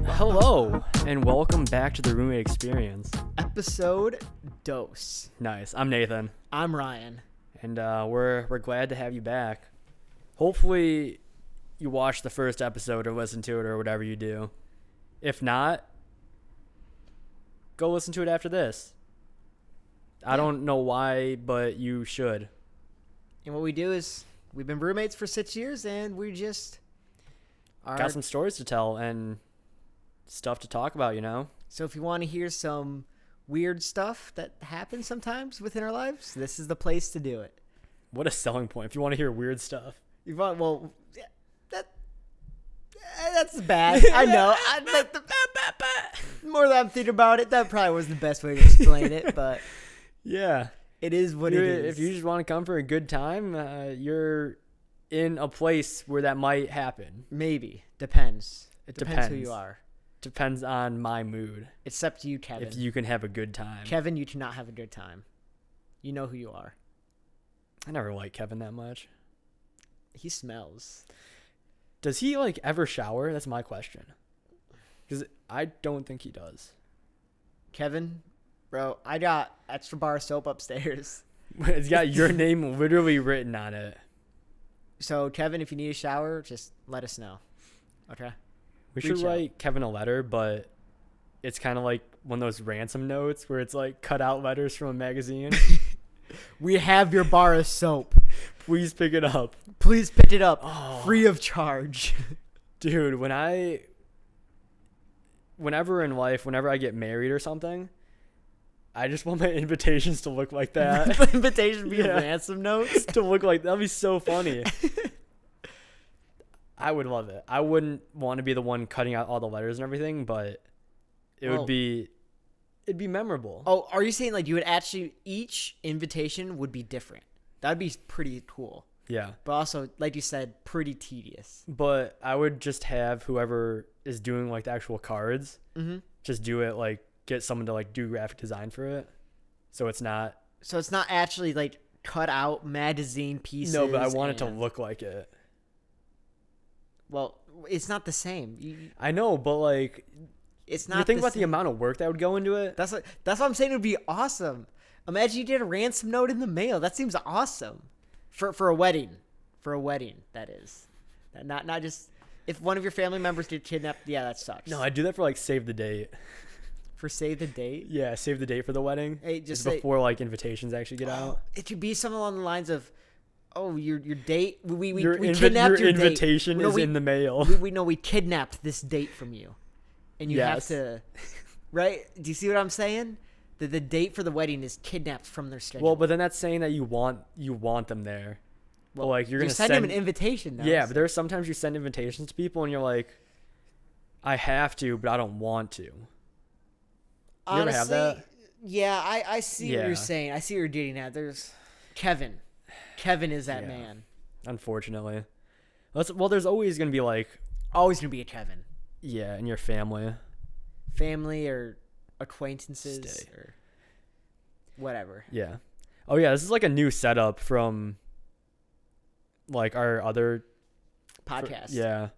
Hello, and welcome back to the Roommate Experience. Episode Dose. Nice. I'm Nathan, I'm Ryan. and we're glad to have you back. Hopefully, you watched the first episode or listen to it or whatever you do. If not, go listen to it after this. I don't know why, but you should. And what we do is we've been roommates for 6 years, and we just are. Got some stories to tell and stuff to talk about, you know? So if you want to hear some weird stuff that happens sometimes within our lives, this is the place to do it. What a selling point if you want to hear weird stuff. You want, well, that's bad. I know. The more that I'm thinking about it, that probably wasn't the best way to explain it, but Yeah. it is what it is. If you just want to come for a good time, you're in a place where that might happen. Maybe. Depends. It Depends who depends. you are. Depends on my mood. Except you, Kevin. If you can have a good time. Kevin, you cannot have a good time. You know who you are. I never liked Kevin that much. He smells. Does he ever shower? That's my question. Because I don't think he does. Kevin, bro, I got extra bar of soap upstairs. It's got your name literally written on it. So, Kevin, if you need a shower, just let us know. Okay? We should Reach out. write Kevin a letter, but it's kind of like one of those ransom notes where it's like cut out letters from a magazine. We have your bar of soap. Please pick it up. Please pick it up. Oh. Free of charge. Dude, whenever in life, whenever I get married or something, I just want my invitations to look like that. The invitation be Yeah. ransom notes. To look like that'd be so funny. I would love it. I wouldn't want to be the one cutting out all the letters and everything, but it'd be memorable. Oh, are you saying you would actually, each invitation would be different? That'd be pretty cool. Yeah. But also, like you said, pretty tedious. But I would just have whoever is doing the actual cards just do it, get someone to do graphic design for it. So it's not actually cut out magazine pieces. No, but I want it to look like it. Well, it's not the same. I know, but It's not. you think the about same. the amount of work that would go into it? That's what I'm saying. It would be awesome. Imagine you did a ransom note in the mail. That seems awesome. For a wedding. For a wedding, that is. Not just if one of your family members get kidnapped. Yeah, that sucks. No, I do that for save the date. For save the date. Yeah, save the date for the wedding. Hey, just It's before invitations actually get out. It could be something along the lines of, "Oh, your date. We Your kidnapped your invitation date. is in the mail. We kidnapped this date from you, and you have Yes. to, right? Do you see what I'm saying? The date for the wedding is kidnapped from their schedule. Well, but then that's saying that you want them there. Well, you're gonna send them an invitation. Now, Yeah, but there's sometimes you send invitations to people and you're like, I have to, but I don't want to. You honestly, ever have that? Yeah, I see what Yeah. you're saying. I see what you're getting at. There's Kevin. Kevin is that Yeah. man. Unfortunately. Well, there's always gonna be Always gonna be a Kevin. in your family. Family or acquaintances Stay. or whatever. Yeah. Oh yeah, this is a new setup from our other Podcast. Yeah.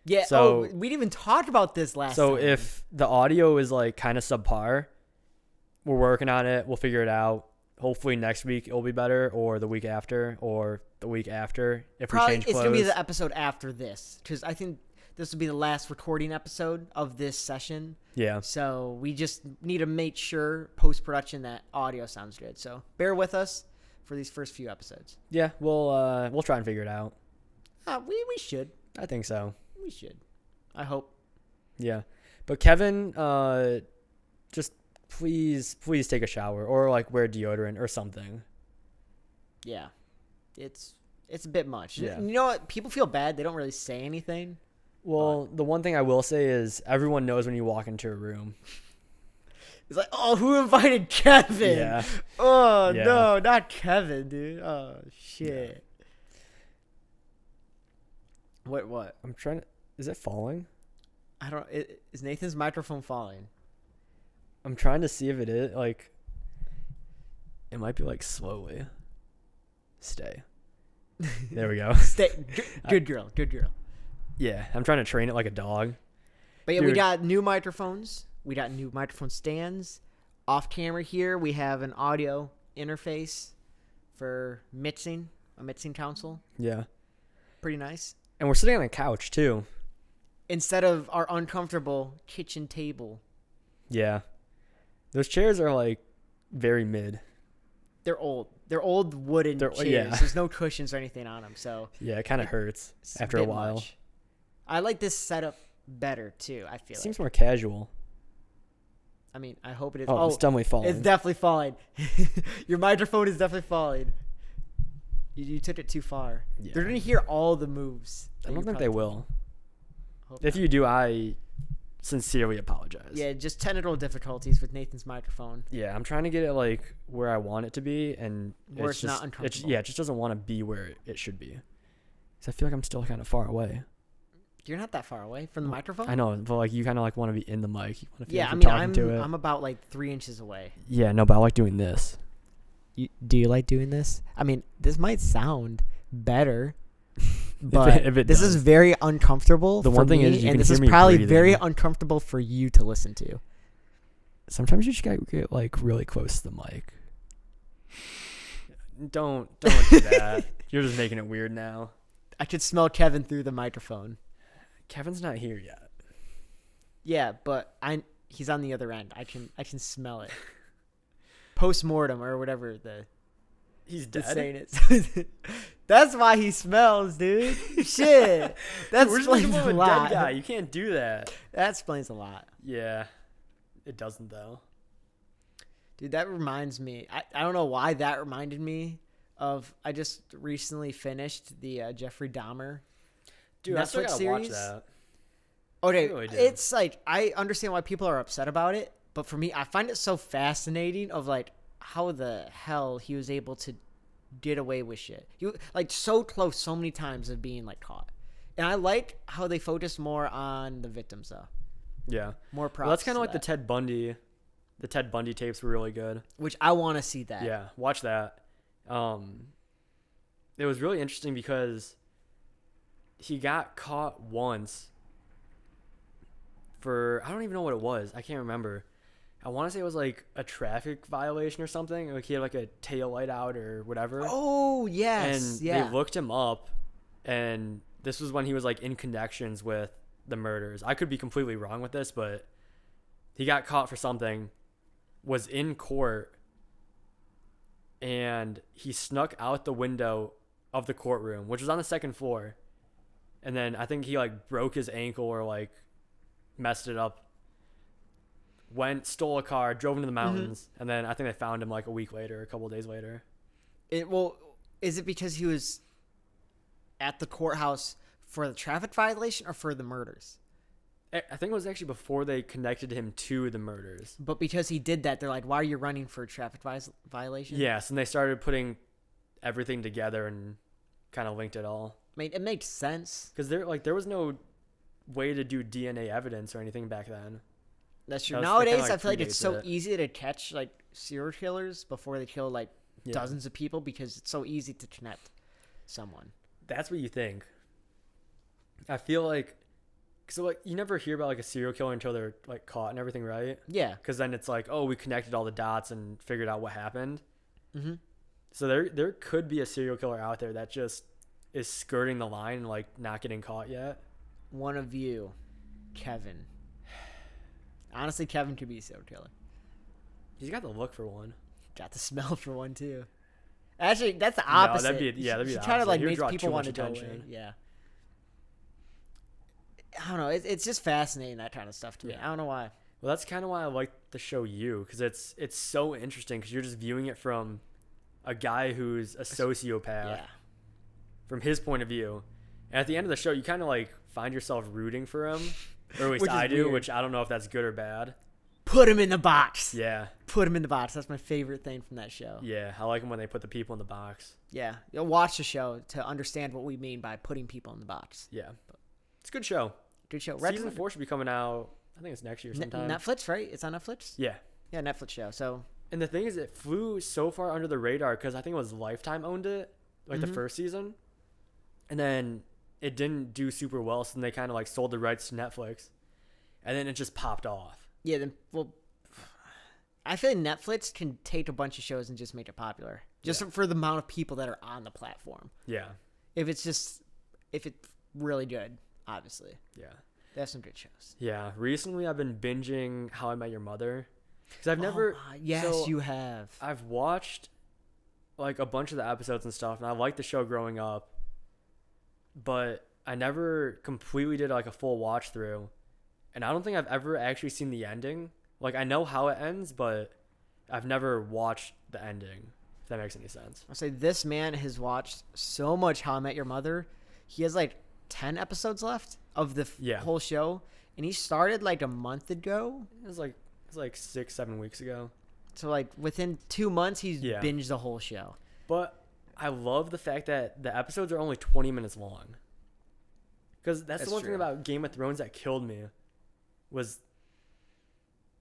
Yeah. So- we didn't even talk about this last So time. if the audio is kind of subpar, we're working on it. We'll figure it out. Hopefully next week it'll be better, or the week after, or the week after if probably we change it's clothes. gonna be the episode after this, because I think this will be the last recording episode of this session. Yeah. So we just need to make sure post-production that audio sounds good. So bear with us for these first few episodes. Yeah, we'll try and figure it out. We should. I think so. We should. I hope. Yeah. But Kevin, just please take a shower or wear deodorant or something. Yeah. It's a bit much. Yeah. You know what? People feel bad. They don't really say anything. Well, the one thing I will say is everyone knows when you walk into a room. It's like, oh, who invited Kevin? Yeah. Oh, Yeah. no, not Kevin, dude. Oh, shit. What? I'm trying to... Is it falling? I don't... Is Nathan's microphone falling? I'm trying to see if it is. It might be slowly. Stay. There we go. Good girl. Good girl. Yeah, I'm trying to train it like a dog. But yeah, we Dude. got new microphones. We got new microphone stands. Off camera here, we have an audio interface for mixing, a mixing console. Yeah. Pretty nice. And we're sitting on a couch, too. Instead of our uncomfortable kitchen table. Yeah. Those chairs are, like, very mid. They're old. They're old wooden chairs. Yeah. There's no cushions or anything on them, so Yeah, it kind of hurts it's after a bit while. much. I like this setup better, too, I feel Seems like. more casual. I mean, I hope it is. Oh, it's definitely falling. It's definitely falling. Your microphone is definitely falling. You took it too far. Yeah. They're going to hear all the moves. I don't think they will. Hope If not. you do, I sincerely apologize. Yeah, just technical difficulties with Nathan's microphone. Yeah, I'm trying to get it, like, where I want it to be, and Where it's not just, uncomfortable. Yeah, it just doesn't want to be where it should be. Because I feel like I'm still kind of far away. You're not that far away from the microphone. I know, but, like, you kind of, like, want to be in the mic. You want to feel Yeah, like I you're mean, talking to it. I'm about like 3 inches away. Yeah, no, but I like doing this. Do you like doing this? I mean, this might sound better, but if it this does. is very uncomfortable. The for one thing me, is you and can this hear is me probably breathing. very uncomfortable for you to listen to. Sometimes you just gotta get, like, really close to the mic. Don't do that. You're just making it weird now. I could smell Kevin through the microphone. Kevin's not here yet. Yeah, but he's on the other end. I can smell it. Post-mortem or whatever He's the dead. saying is. That's why he smells, dude. Shit. That We're just making explains him a a dead lot. guy. You can't do that. That explains a lot. Yeah, it doesn't though. Dude, that reminds me. I don't know why that reminded me of. I just recently finished the Jeffrey Dahmer Dude, I still Netflix gotta series. watch that. Okay, I really do. it's like I understand why people are upset about it, but for me, I find it so fascinating of like how the hell he was able to get away with shit. He was like so close so many times of being like caught, and I like how they focus more on the victims though. Yeah. More props. Well, that's kind to of like that, the Ted Bundy. The Ted Bundy tapes were really good. which I want to see that. Yeah, watch that. It was really interesting because he got caught once for, I don't even know what it was. I can't remember. I want to say it was like a traffic violation or something. Like he had like a tail light out or whatever. Oh yes, And yeah. they looked him up, and this was when he was like in connections with the murders. I could be completely wrong with this, but he got caught for something, was in court, and he snuck out the window of the courtroom, which was on the second floor. And then I think he like broke his ankle or like messed it up. Stole a car, drove into the mountains, and then I think they found him like a week later, a couple of days later. Is it because he was at the courthouse for the traffic violation or for the murders? I think it was actually before they connected him to the murders. But because he did that, they're like, "Why are you running for a traffic violation?" Yes, and they started putting everything together and kind of linked it all. I mean, it makes sense. Because there was no way to do DNA evidence or anything back then. That's true. That Nowadays, kinda, I feel like it's predates so it. easy to catch like serial killers before they kill like dozens of people because it's so easy to connect someone. That's what you think. I feel like, so like you never hear about like a serial killer until they're like caught and everything, right? Yeah. Because then it's like, oh, we connected all the dots and figured out what happened. Mm-hmm. So there could be a serial killer out there that just is skirting the line and like not getting caught yet. One of you, Kevin. Honestly, Kevin could be a serial killer. He's got the look for one. Got the smell for one too. Actually, that's the opposite. that'd be the He opposite. kind of like He would makes draw people too want much to go away. attention. Yeah. I don't know. It's just fascinating, that kind of stuff to me. Yeah. I don't know why. Well, that's kind of why I like the show You, because it's so interesting because you're just viewing it from a guy who's a sociopath Yeah. from his point of view. And at the end of the show, you kind of like find yourself rooting for him, or at least Which is I do, weird. which I don't know if that's good or bad. Put him in the box. Yeah, Put him in the box. That's my favorite thing from that show. yeah, I like them when they put the people in the box. Yeah. You'll watch the show to understand what we mean by putting people in the box. Yeah, it's a good show. Good show. Season 4 should be coming out. I think it's next year sometime. Netflix, right? It's on Netflix? Yeah. Yeah, Netflix show. So, And the thing is, it flew so far under the radar because I think it was Lifetime owned it, like the first season. and then it didn't do super well, so then they kind of like sold the rights to Netflix, and then it just popped off. Yeah, then I feel like Netflix can take a bunch of shows and just make it popular, just for the amount of people that are on the platform. Yeah. If it's really good, obviously. Yeah. They have some good shows. Yeah. Recently, I've been binging How I Met Your Mother, because I've never. Yes, so you have. I've watched like a bunch of the episodes and stuff, and I liked the show growing up, but I never completely did like a full watch through, and I don't think I've ever actually seen the ending. Like, I know how it ends, but I've never watched the ending, if that makes any sense. I'll say this man has watched so much How I Met Your Mother. He has like 10 episodes left of the whole show, and he started like a month ago. It was like 6-7 weeks ago. So like within 2 months, he's binged the whole show. But I love the fact that the episodes are only 20 minutes long. Because that's the one thing about Game of Thrones that killed me was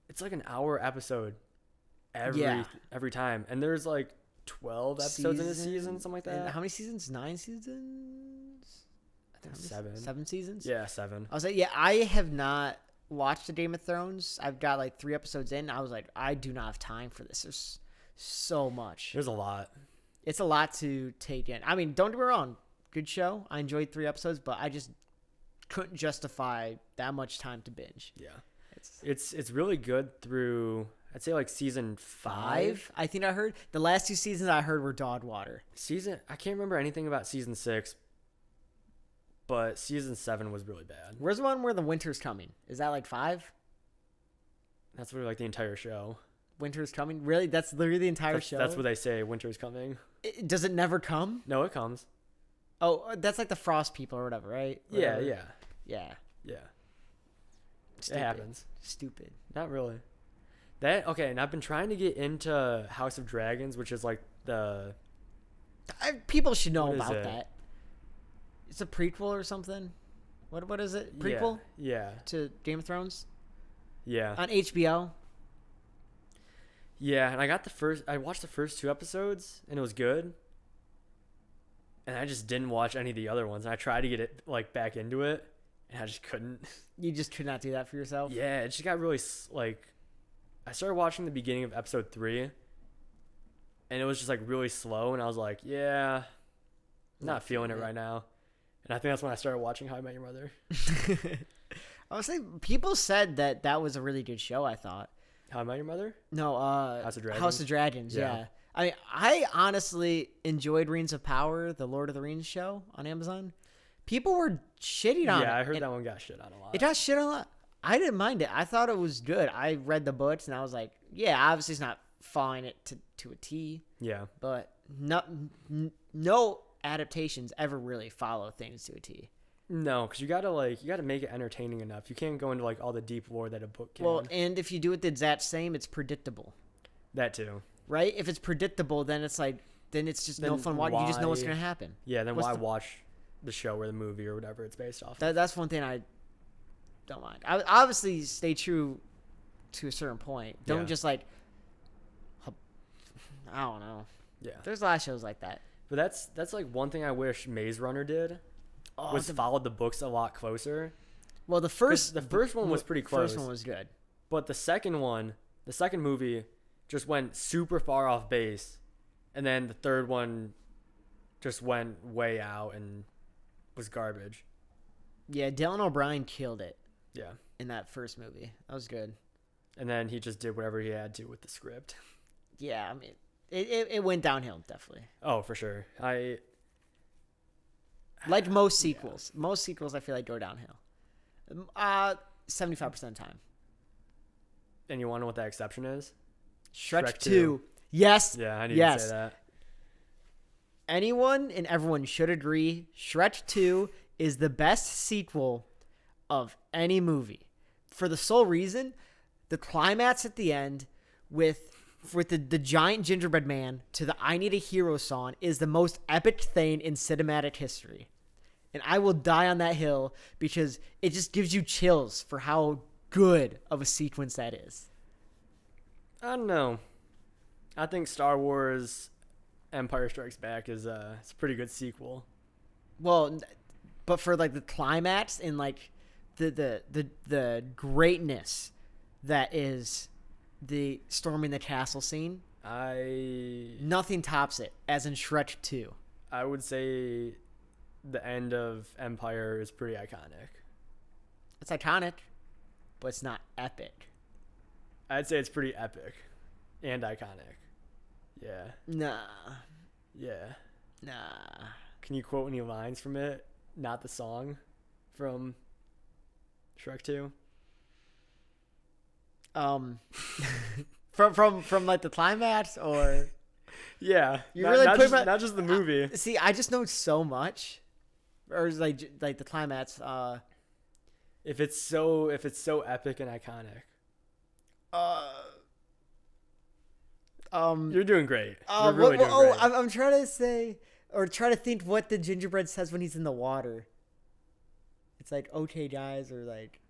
it's like an hour episode every time. And there's like 12 episodes in a season, something like that. And how many seasons? 9 seasons? I think 7. 7 seasons? Yeah, 7. I was like, I have not watched the Game of Thrones. I've got like 3 episodes in. I was like, I do not have time for this. There's so much. There's a lot. It's a lot to take in. I mean, don't get me wrong. Good show. I enjoyed 3 episodes, but I just couldn't justify that much time to binge. Yeah. It's really good through, I'd say, like season 5. I think I heard. The last 2 seasons I heard were dog water. I can't remember anything about season 6, but season 7 was really bad. Where's the one where the winter's coming? Is that like 5? That's really like the entire show. Winter's coming? Really? That's literally the entire show? That's what they say, winter's coming. Does it never come? No, it comes. Oh, that's like the frost people or whatever, right? Yeah. Stupid. It happens. Stupid. Not really. And I've been trying to get into House of Dragons, which is like the... people should know about that. It's a prequel or something. What is it? Prequel? Yeah. To Game of Thrones? Yeah. On HBO? Yeah, and I watched the first 2 episodes, and it was good. And I just didn't watch any of the other ones. And I tried to get it like back into it, and I just couldn't. You just could not do that for yourself? Yeah, it just got really like... I started watching the beginning of episode 3, and it was just like really slow, and I was like, yeah, not feeling it right now. And I think that's when I started watching How I Met Your Mother. I was saying, people said that was a really good show, I thought. How I Met Your Mother? No, House of Dragons. House of Dragons, yeah. I mean, I honestly enjoyed Rings of Power, the Lord of the Rings show on Amazon. People were shitting on it. Yeah, I heard that one got shit on a lot. It got shit on a lot. I didn't mind it. I thought it was good. I read the books, and I was like, yeah, obviously it's not following it to a T. Yeah. But no adaptations ever really follow things to a T. No, because you gotta make it entertaining enough. You can't go into like all the deep lore that a book can. Well, and if you do it the exact same, it's predictable. That too. Right? If it's predictable, then it's just no fun watching. You just know what's gonna happen. Yeah. Then why watch the show or the movie or whatever it's based off? That's one thing I don't mind. I obviously stay true to a certain point. Don't just like, I don't know. Yeah. There's a lot of shows like that. But that's like one thing I wish Maze Runner did. Was followed the books a lot closer. Well, the first one was pretty close. The first one was good. But the second movie just went super far off base. And then the third one just went way out and was garbage. Yeah, Dylan O'Brien killed it. Yeah. In that first movie. That was good. And then he just did whatever he had to with the script. Yeah, I mean, it went downhill, definitely. Oh, for sure. Like most sequels. Yeah. Most sequels, I feel like, go downhill. 75% of the time. And you want to know what that exception is? Shrek 2. Yes. Yeah, I need to say that. Anyone and everyone should agree Shrek 2 is the best sequel of any movie. For the sole reason, the climax at the end with the giant gingerbread man to the I Need a Hero song is the most epic thing in cinematic history. And I will die on that hill because it just gives you chills for how good of a sequence that is. I don't know. I think Star Wars Empire Strikes Back is it's a pretty good sequel. well, but for like the climax and like the greatness that is the storming the castle scene, nothing tops it. As in Shrek 2. I would say the end of Empire is pretty iconic. It's iconic, but it's not epic. I'd say it's pretty epic and iconic. Yeah. Nah. Yeah. Nah. Can you quote any lines from it? Not the song from Shrek 2? From like the climax, or yeah, you really not, put not just the movie. See, I just know so much, or like the climax. If it's so epic and iconic. You're doing great. You're really doing great. I'm trying to say, or try to think what the gingerbread says when he's in the water. It's like, okay, guys, or like.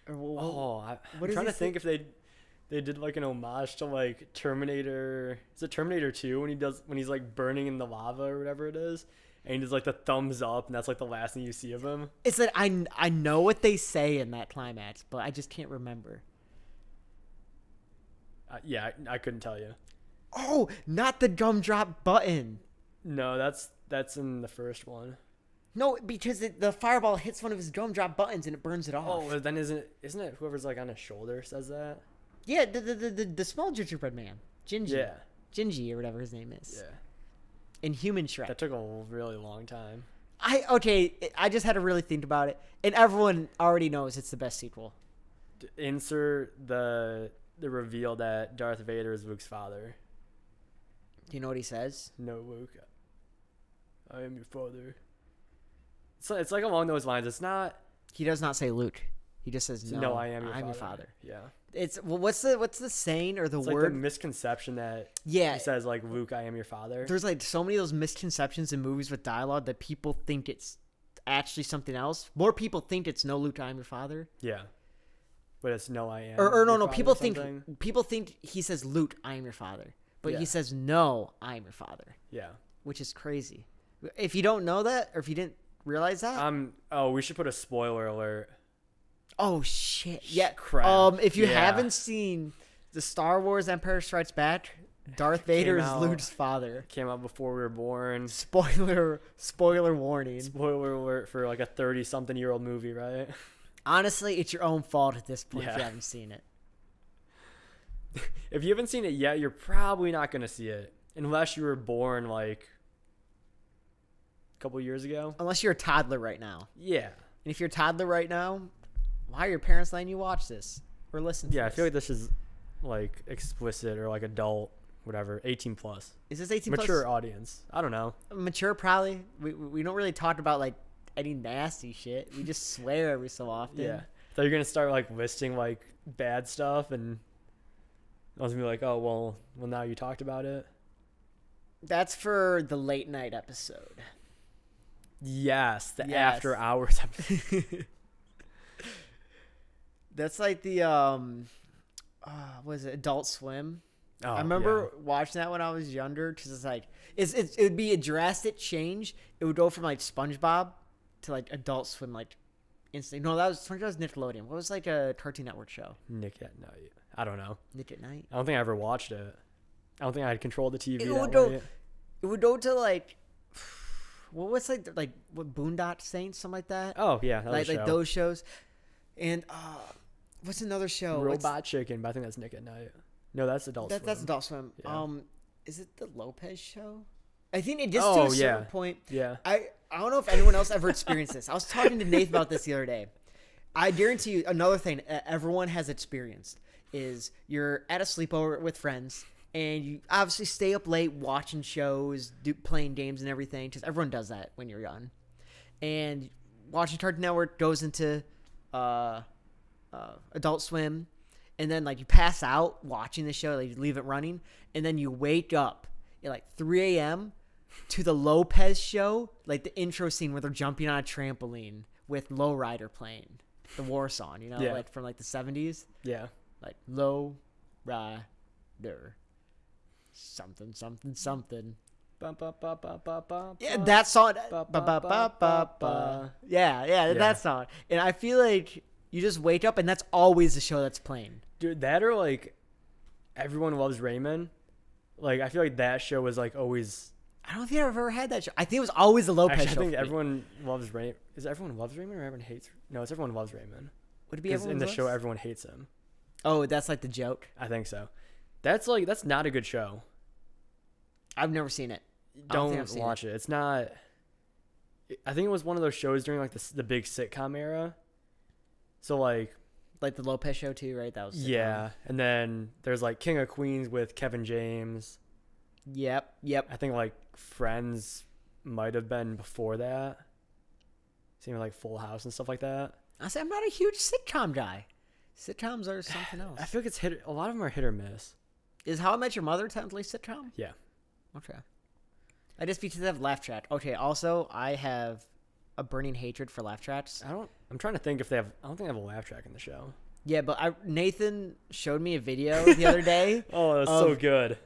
I'm trying to think if they did like an homage to like Terminator. Is it Terminator 2 when he's like burning in the lava or whatever it is, and he does like the thumbs up, and that's like the last thing you see of him. It's like I know what they say in that climax, but I just can't remember. Yeah, I couldn't tell you. Oh, not the gumdrop button. No, that's in the first one. No, because the fireball hits one of his gumdrop buttons and it burns it off. Oh, well, then isn't it whoever's like on his shoulder says that? Yeah, the small gingerbread man, Gingy. Yeah, Gingy or whatever his name is. Yeah. In Human Shrek. That took a really long time. I just had to really think about it, and everyone already knows it's the best sequel. Insert the reveal that Darth Vader is Luke's father. Do you know what he says? No, Luke, I am your father. It's like along those lines. It's not. He does not say Luke. He just says no. I am your father. Yeah. It's what's the saying or the it's word? Like the misconception that he says like Luke, I am your father. There's like so many of those misconceptions in movies with dialogue that people think it's actually something else. More people think it's no, Luke, I am your father. Yeah. But it's no, I am. Or no. People think he says Luke, I am your father, but he says no, I am your father. Yeah. Which is crazy. If you don't know that, or if you didn't realize that, we should put a spoiler alert. Oh shit! Yeah, crap. If you haven't seen the Star Wars Empire Strikes Back, Darth Vader is Luke's father. Came out before we were born. Spoiler warning. Spoiler alert for like a 30-something-year-old movie, right? Honestly, it's your own fault at this point if you haven't seen it. If you haven't seen it yet, you're probably not going to see it. Unless you were born like a couple years ago. Unless you're a toddler right now. Yeah. And if you're a toddler right now, why are your parents letting you watch this or listen to this? Yeah, I feel like this is like explicit or like adult, whatever, 18 plus. Is this 18 plus? Mature audience. I don't know. Mature probably. We don't really talk about like any nasty shit. We just swear every so often. Yeah. So you're going to start like listing like bad stuff, and I was going to be like, oh, well now you talked about it. That's for the late night episode. Yes, after hours episode. That's like the what is it, Adult Swim? Oh, I remember watching that when I was younger because it's like it would be a drastic change. It would go from like SpongeBob to like Adult Swim like instantly. No, SpongeBob was Nickelodeon. What was like a Cartoon Network show? Nick at Night. I don't know. Nick at Night. I don't think I ever watched it. I don't think I had controlled the TV. It would go to like. What was like what Boondock Saints, something like that? Oh yeah, that was like those shows. And what's another show? Robot Chicken, but I think that's Nick at Night. No, that's Adult Swim. That's Adult Swim. Yeah. Is it the Lopez show? I think it just to a certain point. Yeah. I don't know if anyone else ever experienced this. I was talking to Nate about this the other day. I guarantee you another thing everyone has experienced is you're at a sleepover with friends. And you obviously stay up late watching shows, playing games and everything, because everyone does that when you're young. And watching Cartoon Network goes into Adult Swim, and then like you pass out watching the show, like you leave it running, and then you wake up at like 3 a.m. to the Lopez show, like the intro scene where they're jumping on a trampoline with Lowrider playing the war song, like from like the 70s. Yeah. Like Low Rider. Something. Yeah, that song. Ba, ba, ba, ba, ba. Yeah, that song. And I feel like you just wake up and that's always the show that's playing. Dude, that or like Everyone Loves Raymond. Like I feel like that show was like always. I don't think I've ever had that show. I think it was always the Lopez Actually, show. I think for me. Everyone Loves Raymond. Is Everyone Loves Raymond or Everyone Hates? No, it's Everyone Loves Raymond. Would it be Because Everyone in the Loves? show, everyone hates him. Oh, that's like the joke. I think so. That's not a good show. I've never seen it. I don't think I've Don't seen watch it. It's not. I think it was one of those shows during like the big sitcom era. So like. Like the Lopez show too, right? That was sitcom. Yeah, and then there's like King of Queens with Kevin James. Yep. I think like Friends might have been before that. Same with like Full House and stuff like that. I say I'm not a huge sitcom guy. Sitcoms are something else. I feel like a lot of them are hit or miss. Is How I Met Your Mother technically sitcom? Yeah. Okay. I just because they have laugh track. Okay. Also, I have a burning hatred for laugh tracks. I'm trying to think if they have. I don't think they have a laugh track in the show. Yeah, but Nathan showed me a video the other day. Oh, that's so good.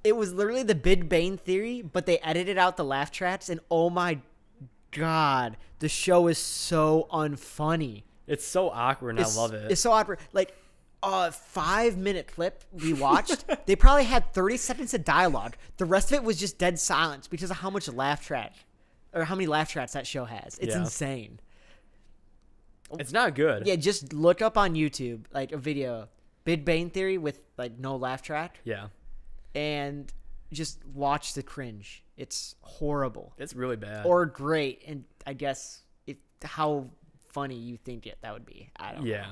It was literally the Big Bang Theory, but they edited out the laugh tracks, and oh my god, the show is so unfunny. It's so awkward, and I love it. It's so awkward. Like a 5-minute clip we watched, they probably had 30 seconds of dialogue. The rest of it was just dead silence because of how much laugh track, or how many laugh tracks that show has. It's insane. It's not good. Yeah, just look up on YouTube like a video, Big Bang Theory with like no laugh track. Yeah. And just watch the cringe. It's horrible. It's really bad. Or great, and I guess how funny you think that would be. I don't know. Yeah.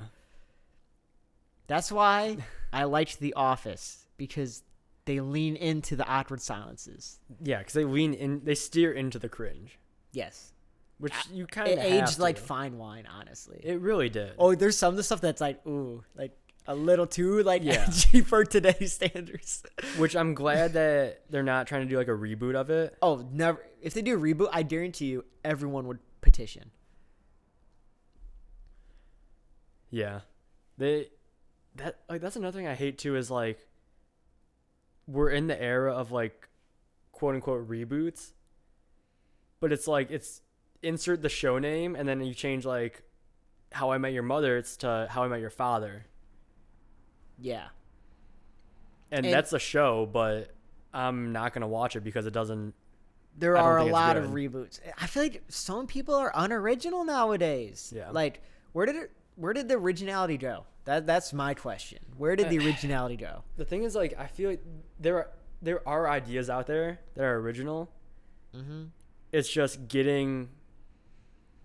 That's why I liked The Office, because they lean into the awkward silences. Yeah, because they steer into the cringe. Yes. Which you kind It of aged like fine wine, honestly. It really did. Oh, there's some of the stuff that's like, ooh, like a little too Yeah. edgy for today's standards. Which I'm glad that they're not trying to do like a reboot of it. Oh, never. If they do a reboot, I guarantee you everyone would petition. Yeah. That's another thing I hate too is like we're in the era of like quote unquote reboots. But it's like it's insert the show name and then you change like How I Met Your Mother, it's to How I Met Your Father. Yeah. And that's a show, but I'm not going to watch it because it doesn't. There are a think it's lot good. of reboots. I feel like some people are unoriginal nowadays. Yeah. Like, where did the originality go? That's my question. Where did the originality go? The thing is, like, I feel like there are ideas out there that are original. Mm-hmm. It's just getting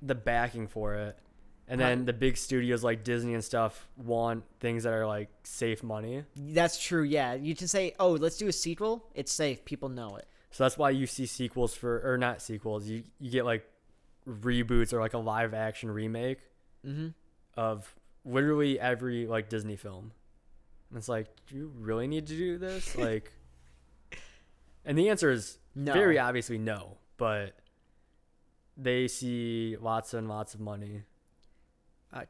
the backing for it. And then the big studios like Disney and stuff want things that are like safe money. That's true. Yeah, you can say, "Oh, let's do a sequel. It's safe. People know it." So that's why you see sequels or not sequels. You get like reboots or like a live action remake of literally every like Disney film. And it's like, do you really need to do this? Like, and the answer is very obviously no. But they see lots and lots of money.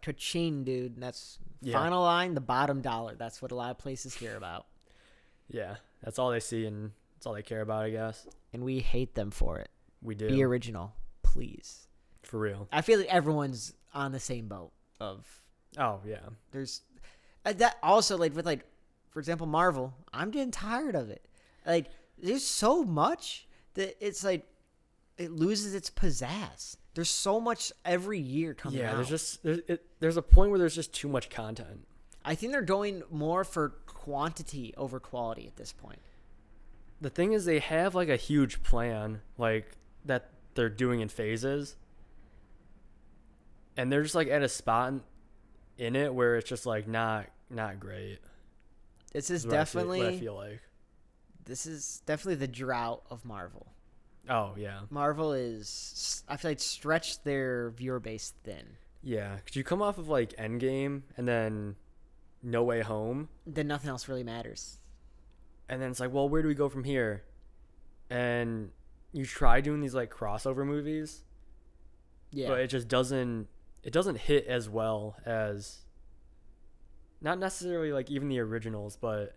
Ka-ching, dude. That's final line, the bottom dollar. That's what a lot of places care about. Yeah, that's all they see and that's all they care about, I guess. And we hate them for it. We do. Be original, please. For real. I feel like everyone's on the same boat of... Oh, yeah. There's... that also, like, with, like, for example, Marvel, I'm getting tired of it. Like, there's so much that it's, like, it loses its pizzazz. There's so much every year coming out. Yeah, there's a point where there's just too much content. I think they're going more for quantity over quality at this point. The thing is, they have like a huge plan, like that they're doing in phases, and they're just like at a spot in it where it's just like not great. This is what definitely what I feel like. This is definitely the drought of Marvel. Oh yeah. Marvel is, I feel like, stretched their viewer base thin. Yeah, because you come off of like Endgame and then No Way Home. Then nothing else really matters. And then it's like, well, where do we go from here? And you try doing these like crossover movies. Yeah. But it just doesn't hit as well as, not necessarily like even the originals, but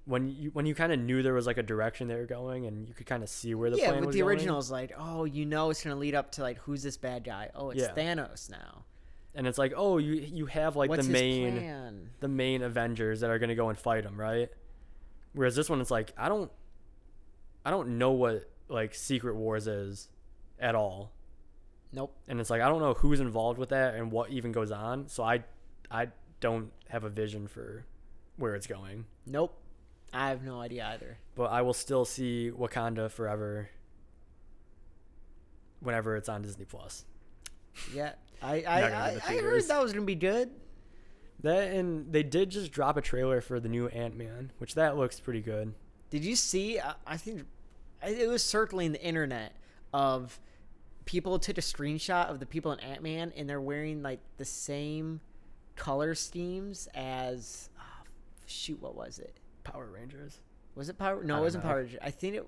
when you kind of knew there was like a direction they were going and you could kind of see where the Yeah, plan with was the going. originals, like, oh, it's gonna lead up to like who's this bad guy? Oh, it's Yeah. Thanos now. And it's like, oh, you have like What's the his main plan? the main Avengers that are gonna go and fight him, right? Whereas this one, it's like I don't know what like Secret Wars is at all, Nope. and it's like I don't know who's involved with that and what even goes on. So I don't have a vision for where it's going. Nope. I have no idea either. But I will still see Wakanda Forever whenever it's on Disney Plus. Yeah. Not gonna I hit the heard theaters. that was gonna be good. That, and they did just drop a trailer for the new Ant-Man, which that looks pretty good. Did you see? I think it was circling the internet of people took a screenshot of the people in Ant-Man and they're wearing like the same color schemes as shoot, what was it? Power Rangers. Was it Power? No, I it don't wasn't know. Power Rangers. I think it.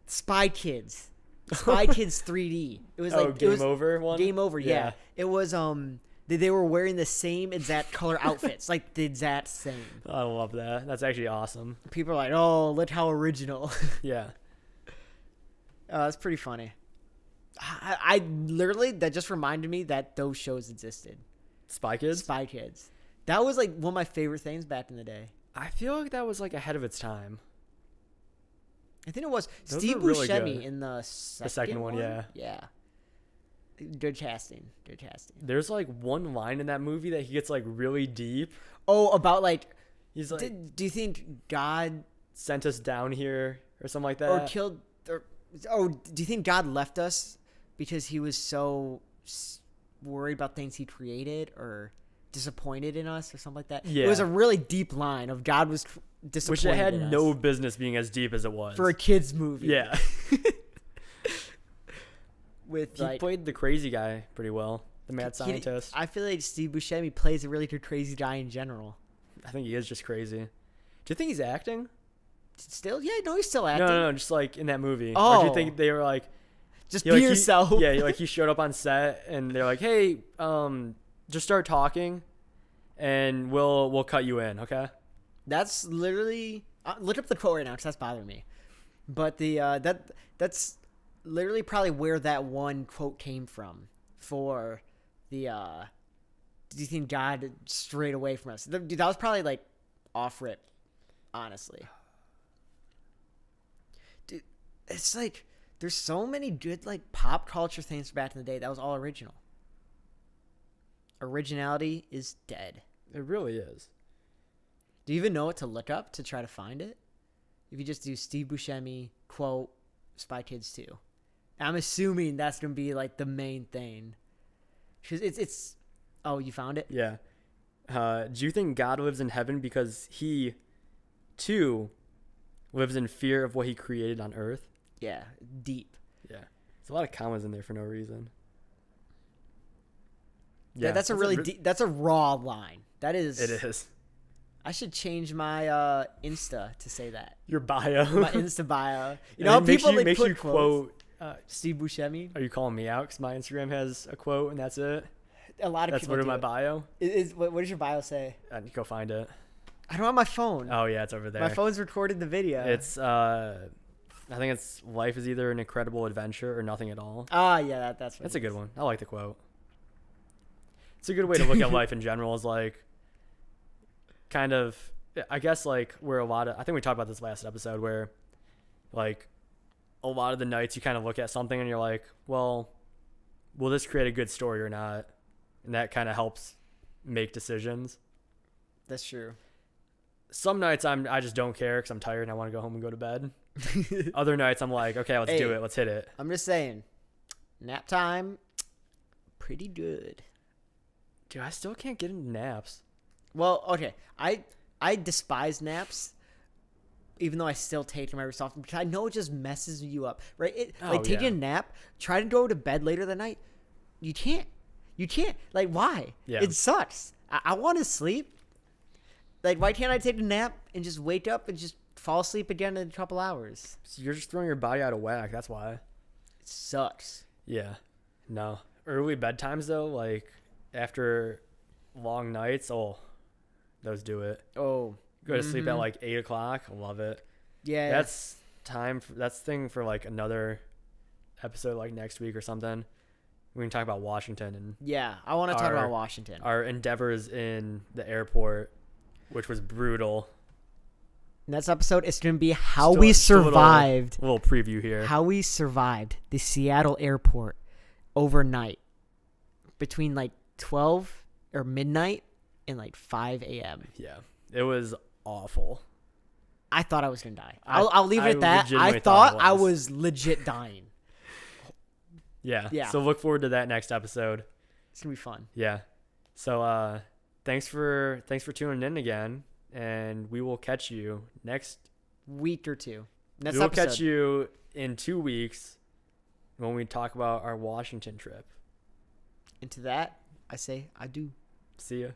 Spy Kids. Spy Kids 3D. It was like Game it was Over one. Game Over. Yeah. It was they were wearing the same exact color outfits, like the exact same. I love that. That's actually awesome. People are like, "Oh, look how original." Yeah. That's pretty funny. I literally, that just reminded me that those shows existed. Spy Kids. Spy Kids. That was like one of my favorite things back in the day. I feel like that was like ahead of its time. I think it was Those Steve were really Buscemi good. in the second one, yeah. Yeah. Good casting. Good casting. There's like one line in that movie that he gets like really deep. Oh, about like, He's like, do you think God sent us down here or something like that. or killed or do you think God left us because he was so worried about things he created or disappointed in us or something like that? Yeah. It was a really deep line of God was disappointed Which it had in no us business being as deep as it was. for a kids movie. Yeah. With He like played the crazy guy pretty well. The mad scientist. I feel like Steve Buscemi plays a really good crazy guy in general. I think he is just crazy. Do you think he's acting? Still, yeah, no, he's still acting. No, just like in that movie. Or do Oh. you think they were like, Just he, be like, yourself. Yeah, like he showed up on set and they're like, hey, just start talking, and we'll cut you in, okay? That's literally look up the quote right now because that's bothering me. But the that's literally probably where that one quote came from for the do you think God strayed away from us? Dude, that was probably like off rip, honestly. Dude, it's like there's so many good like pop culture things back in the day that was all original. Originality is dead. It really is. Do you even know what to look up to try to find it? If you just do Steve Buscemi quote Spy Kids 2. I'm assuming that's going to be like the main thing. Cuz it's oh, you found it? Yeah. Do you think God lives in heaven because he, too, lives in fear of what he created on earth? Yeah, deep. Yeah. There's a lot of commas in there for no reason. Yeah, that's a really deep, that's a raw line. That is. It is. I should change my Insta to say that. Your bio. My Insta bio. You And know how then people like make put you quotes? quote. Steve Buscemi. Are you calling me out because my Instagram has a quote and that's it? A lot of That's people what in do my it. bio. What does your bio say? I need to go find it. I don't have my phone. Oh yeah, it's over there. My phone's recorded the video. It's I think it's life is either an incredible adventure or nothing at all. Ah, yeah, that's what That's it a good is. one. I like the quote. It's a good way to look at life in general. Is like kind of, I guess, like where a lot of, I think we talked about this last episode where like a lot of the nights you kind of look at something and you're like, well, will this create a good story or not? And that kind of helps make decisions. That's true. Some nights I just don't care because I'm tired and I want to go home and go to bed. Other nights I'm like, okay, let's do Hey. it. Let's hit it. I'm just saying, nap time, pretty good. Dude, I still can't get into naps. Well, okay, I despise naps, even though I still take them every so often because I know it just messes you up, right? Like taking yeah. a nap, try to go to bed later that night, you can't. Like, why? Yeah. It sucks. I want to sleep. Like, why can't I take a nap and just wake up and just fall asleep again in a couple hours? So you're just throwing your body out of whack. That's why. It sucks. Yeah. No. Early bedtimes though, like after long nights, Those do it. Oh, Go to sleep at like 8 o'clock. Love it. yeah. That's that's thing for like another episode like next week or something. We can talk about Washington and yeah. I want to talk about Washington. our endeavors in the airport, which was brutal. Next episode is going to be how Just we a survived. little preview here. How we survived the Seattle airport overnight between like 12 or midnight and like 5 a.m. Yeah, it was awful. I thought I was going to die. I'll leave it I at that. legitimately I thought I was. was legit dying. Yeah. Yeah. So look forward to that next episode. It's going to be fun. Yeah. So thanks for tuning in again, and we will catch you next. Week or two. Next We will episode. catch you in 2 weeks when we talk about our Washington trip. Into that, I say I do. See ya.